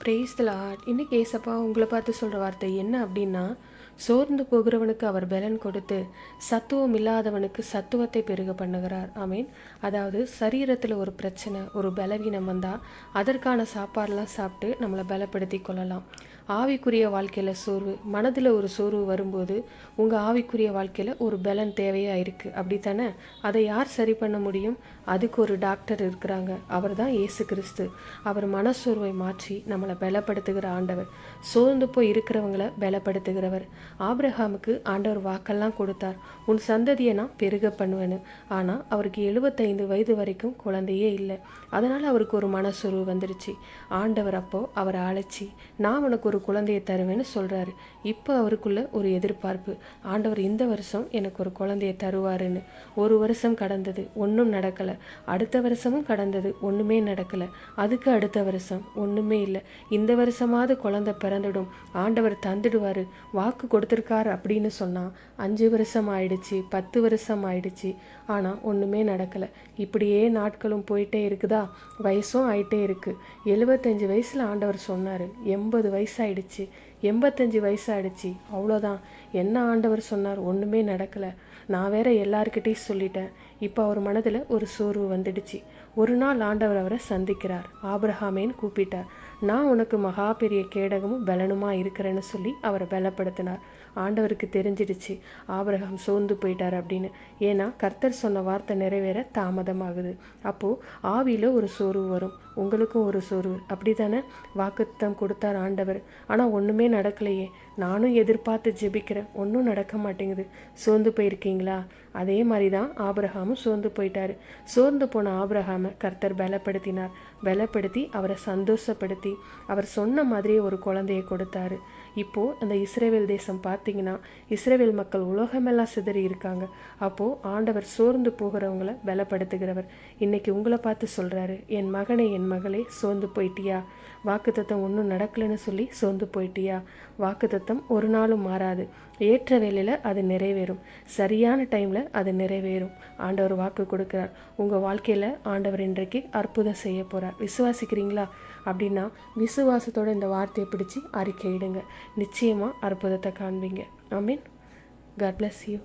Praise the Lord. இன்னைக்கு ஏசப்பா உங்களை பார்த்து சொல்கிற வார்த்தை என்ன அப்படின்னா, சோர்ந்து போகிறவனுக்கு அவர் பலன் கொடுத்து சத்துவம் இல்லாதவனுக்கு சத்துவத்தை பெருக பண்ணுகிறார். ஆமீன். அதாவது சரீரத்தில் ஒரு பிரச்சனை, ஒரு பலவீனம் வந்தால் அதற்கான சாப்பாடெல்லாம் சாப்பிட்டு நம்மளை பலப்படுத்தி கொள்ளலாம். ஆவிக்குரிய வாழ்க்கையில் சோர்வு, மனதில் ஒரு சோர்வு வரும்போது உங்கள் ஆவிக்குரிய வாழ்க்கையில் ஒரு பலன் தேவையாக இருக்குது, அப்படித்தானே? அதை யார் சரி பண்ண முடியும்? அதுக்கு ஒரு டாக்டர் இருக்கிறாங்க. அவர் தான் இயேசு கிறிஸ்து. அவர் மனசோர்வை மாற்றி நம்மளை பலப்படுத்துகிற ஆண்டவர். சோர்ந்து போய் இருக்கிறவங்களை பலப்படுத்துகிறவர். ஆபிரகாமுக்கு ஆண்டவர் வாக்கெல்லாம் கொடுத்தார், உன் சந்ததியை நான் பெருக பண்ணுவேன்னு. ஆனால் அவருக்கு 75 வயது வரைக்கும் குழந்தையே இல்லை. அதனால் அவருக்கு ஒரு மனசோர்வு வந்துடுச்சு. ஆண்டவர் அப்போ அவரை அழைச்சி, நான் உனக்கு ஒரு குழந்தையை தருவேன்னு சொல்கிறாரு. இப்போ அவருக்குள்ள ஒரு எதிர்பார்ப்பு, ஆண்டவர் இந்த வருஷம் எனக்கு ஒரு குழந்தையை தருவாருன்னு. ஒரு வருஷம் கடந்தது, ஒன்றும் நடக்கலை. அடுத்த வருஷமும் கடந்தது, ஒன்றுமே நடக்கலை. அதுக்கு அடுத்த வருஷம் ஒன்றுமே இல்லை. இந்த வருஷமாவது குழந்தை பிறந்துடும், ஆண்டவர் தந்துடுவார், வாக்கு கொடுத்துருக்காரு அப்படின்னு சொன்னால் 5 வருஷம் ஆயிடுச்சு, 10 வருஷம் ஆயிடுச்சு. ஆனால் ஒன்றுமே நடக்கலை. இப்படியே நாட்களும் போயிட்டே இருக்குதா, வயசும் ஆயிட்டே இருக்குது. 75 வயசில் ஆண்டவர் சொன்னார், 80 வயசாயிடுச்சு, 85 வயசாயிடுச்சு. அவ்வளோதான். என்ன ஆண்டவர் சொன்னார்? ஒன்றுமே நடக்கலை. நான் வேற எல்லார்கிட்டையும் சொல்லிட்டேன். இப்போ அவர் மனதில் ஒரு சோர்வு வந்துடுச்சு. ஒரு நாள் ஆண்டவர் அவரை சந்திக்கிறார். ஆபிரகாமேன்னு கூப்பிட்டார். நான் உனக்கு மகா பெரிய கேடகமும் பலனுமா இருக்கிறேன்னு சொல்லி அவரை பலப்படுத்தினார். ஆண்டவருக்கு தெரிஞ்சிடுச்சு ஆபிரகாம் சோர்ந்து போயிட்டார் அப்படின்னு. ஏன்னா கர்த்தர் சொன்ன வார்த்தை நிறைவேற தாமதமாகுது. அப்போது ஆவியில் ஒரு சோர்வு வரும், உங்களுக்கும் ஒரு சோர்வு. அப்படி தானே? வாக்குத்தம் கொடுத்தார் ஆண்டவர், ஆனால் ஒன்றுமே நடக்கலையே. நானும் எதிர்பார்த்து ஜெபிக்கிறேன், ஒன்றும் நடக்க மாட்டேங்குது. சோர்ந்து போயிருக்கீங்களா? அதே மாதிரி தான் ஆபிரகாமும் சோர்ந்து போயிட்டாரு. சோர்ந்து போன ஆபிரகாமை கர்த்தர் பலப்படுத்தினார். பலப்படுத்தி அவரை சந்தோஷப்படுத்தி அவர் சொன்ன மாதிரியே ஒரு குழந்தையை கொடுத்தாரு. இப்போது அந்த இஸ்ரவேல் தேசம் பார்த்தீங்கன்னா, இஸ்ரவேல் மக்கள் உலகமெல்லாம் சிதறி இருக்காங்க. அப்போது ஆண்டவர் சோர்ந்து போகிறவங்களை பலப்படுத்துகிறவர். இன்னைக்கு உங்களை பார்த்து சொல்கிறாரு, என் மகனே, என் மகளே, சோர்ந்து போயிட்டியா? வாக்குத்தத்தம் ஒன்றும் நடக்கலைன்னு சொல்லி சோர்ந்து போயிட்டியா? வாக்குத்தத்தம் ஒரு நாளும் மாறாது. ஏற்ற வேளையில் அது நிறைவேறும். சரியான டைமில் அது நிறைவேறும். ஆண்டவர் வாக்கு கொடுக்கிறார். உங்கள் வாழ்க்கையில் ஆண்டவர் இன்றைக்கு அற்புதம் செய்ய போகிறார். விசுவாசிக்கிறீங்களா? அப்படின்னா விசுவாசத்தோட இந்த வார்த்தையை பிடிச்சி அறிக்கையிடுங்க. நிச்சயமாக அற்புதத்தை காண்பீங்க. ஆமீன். God bless you.